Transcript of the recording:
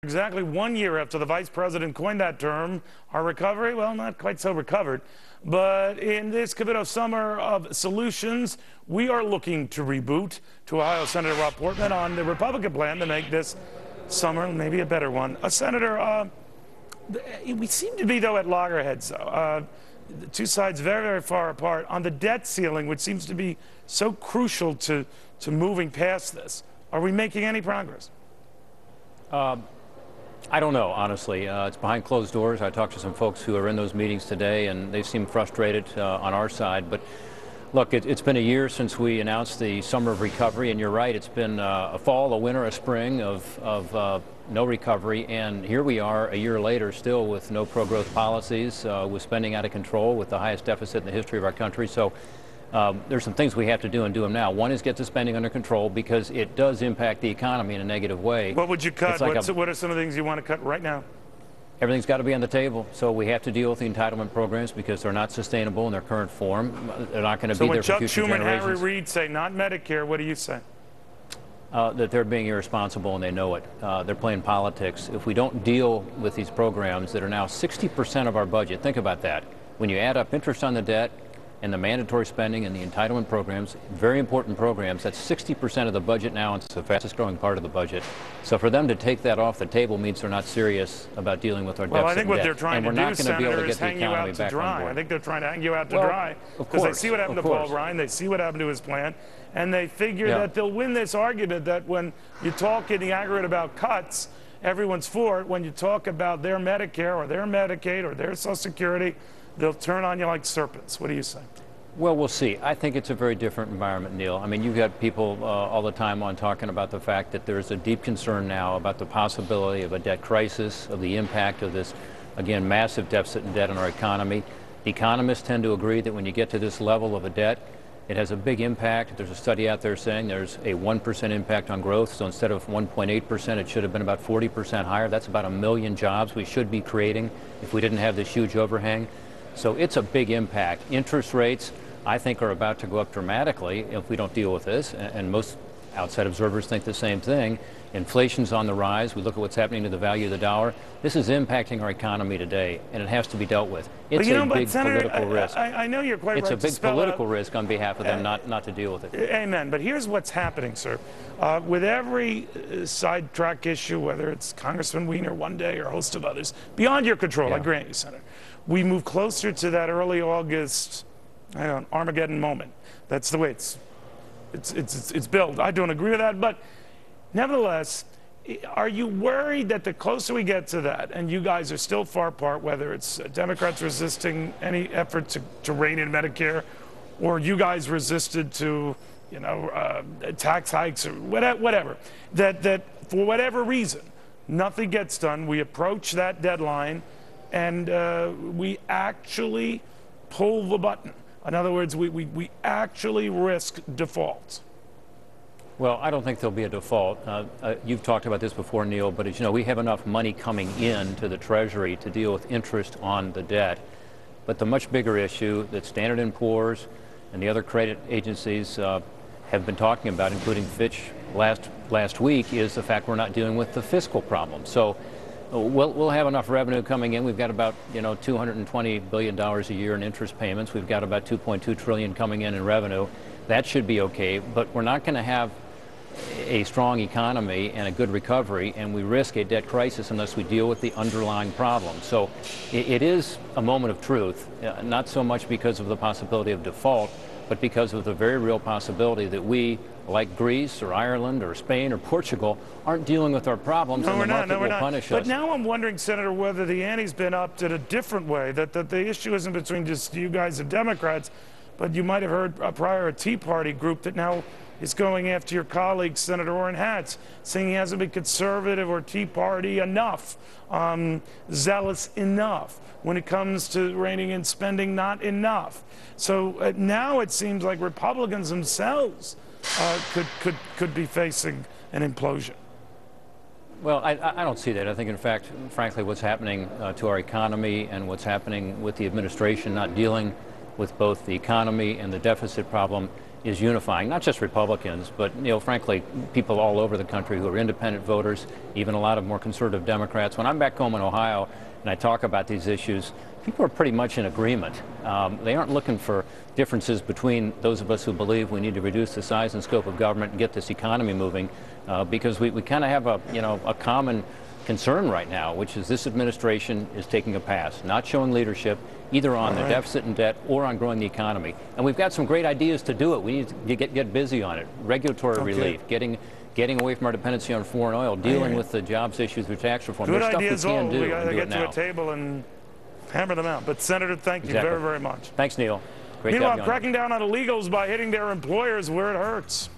Exactly 1 year after the vice president coined that term, our recovery, well, not quite so recovered. But in this Cavuto summer of solutions, we are looking to reboot to Ohio Senator Portman on the Republican plan to make this summer maybe a better one. Senator, we seem to be, though, at loggerheads, though. The two sides very, very far apart on the debt ceiling, which seems to be so crucial to moving past this. Are we making any progress? I don't know, honestly. It's behind closed doors. I talked to some folks who are in those meetings today, and they seem frustrated on our side. But look, it's been a year since we announced the summer of recovery, and you're right. It's been a fall, a winter, a spring of no recovery, and here we are a year later still with no pro-growth policies, with spending out of control, with the highest deficit in the history of our country. So there's some things we have to do and do them now. One is get the spending under control because it does impact the economy in a negative way. What would you cut? What are some of the things you want to cut right now? Everything's got to be on the table. So we have to deal with the entitlement programs because they're not sustainable in their current form. They're not going to be there for future generations. So when Chuck Schumer and Harry Reid say not Medicare, what do you say? That they're being irresponsible and they know it. They're playing politics. If we don't deal with these programs that are now 60% of our budget, think about that. When you add up interest on the debt and the mandatory spending and the entitlement programs, very important programs, that's 60% of the budget now, and it's the fastest growing part of the budget. So for them to take that off the table means they're not serious about dealing with our deficit. Well, I think what they're trying to do, Senator, is hang you out to dry. I think they're trying to hang you out to dry because they see what happened to Paul Ryan, they see what happened to his plan, and they figure that they'll win this argument that when you talk in the aggregate about cuts, everyone's for it. When you talk about their Medicare or their Medicaid or their Social Security, they'll turn on you like serpents. What do you say? Well, we'll see. I think it's a very different environment, Neil. I mean, you've got people all the time on talking about the fact that there's a deep concern now about the possibility of a debt crisis, of the impact of this, again, massive deficit and debt on our economy. The economists tend to agree that when you get to this level of a debt, it has a big impact. There's a study out there saying there's a 1% impact on growth. So instead of 1.8%, it should have been about 40% higher. That's about 1 million jobs we should be creating if we didn't have this huge overhang. So it's a big impact. Interest rates, I think, are about to go up dramatically if we don't deal with this, and most outside observers think the same thing. Inflation's on the rise. We look at what's happening to the value of the dollar. This is impacting our economy today, and it has to be dealt with. It's a big political risk. I know you're quite right. It's a big political risk on behalf of them not to deal with it. Amen. But here's what's happening, sir. With every sidetrack issue, whether it's Congressman Weiner one day or a host of others, beyond your control, I grant you, Senator, we move closer to that early August Armageddon moment. That's the way it's built. I don't agree with that, but nevertheless, are you worried that the closer we get to that, and you guys are still far apart, whether it's Democrats resisting any effort to rein in Medicare, or you guys resisted to, tax hikes or whatever, that for whatever reason, nothing gets done, we approach that deadline, and we actually pull the button? In other words, we actually risk default. Well, I don't think there'll be a default. You've talked about this before, Neil, but as you know, we have enough money coming in to the Treasury to deal with interest on the debt. But the much bigger issue that Standard & Poor's and the other credit agencies have been talking about, including Fitch last week, is the fact we're not dealing with the fiscal problem. So we'll have enough revenue coming in. We've got about $220 billion a year in interest payments. We've got about $2.2 trillion coming in revenue. That should be okay, but we're not going to have a strong economy and a good recovery, and we risk a debt crisis unless we deal with the underlying problem. So it is a moment of truth, not so much because of the possibility of default, but because of the very real possibility that we, like Greece or Ireland or Spain or Portugal, aren't dealing with our problems, and the market will punish us. But now I'm wondering, Senator, whether the ante's been upped in a different way, that the issue isn't between just you guys and Democrats, but you might have heard prior a Tea Party group that now is going after your colleague, Senator Orrin Hatch, saying he hasn't been conservative or Tea Party enough, zealous enough when it comes to reining in spending, not enough. So now it seems like Republicans themselves could be facing an implosion. Well, I don't see that. I think, in fact, frankly, what's happening to our economy and what's happening with the administration not dealing with both the economy and the deficit problem is unifying, not just Republicans, but frankly, people all over the country who are independent voters, even a lot of more conservative Democrats. When I'm back home in Ohio and I talk about these issues, people are pretty much in agreement. They aren't looking for differences between those of us who believe we need to reduce the size and scope of government and get this economy moving, because we kind of have a common concern right now, which is this administration is taking a pass, not showing leadership either on the deficit and debt or on growing the economy. And we've got some great ideas to do it. We need to get busy on it. Regulatory relief, getting away from our dependency on foreign oil, dealing with the jobs issues through tax reform. Good There's ideas stuff we can do. We got to get to now. a table and hammer them out. But Senator, thank you very, very much. Thanks, Neil. Great to have Meanwhile, you on. cracking down on illegals by hitting their employers where it hurts.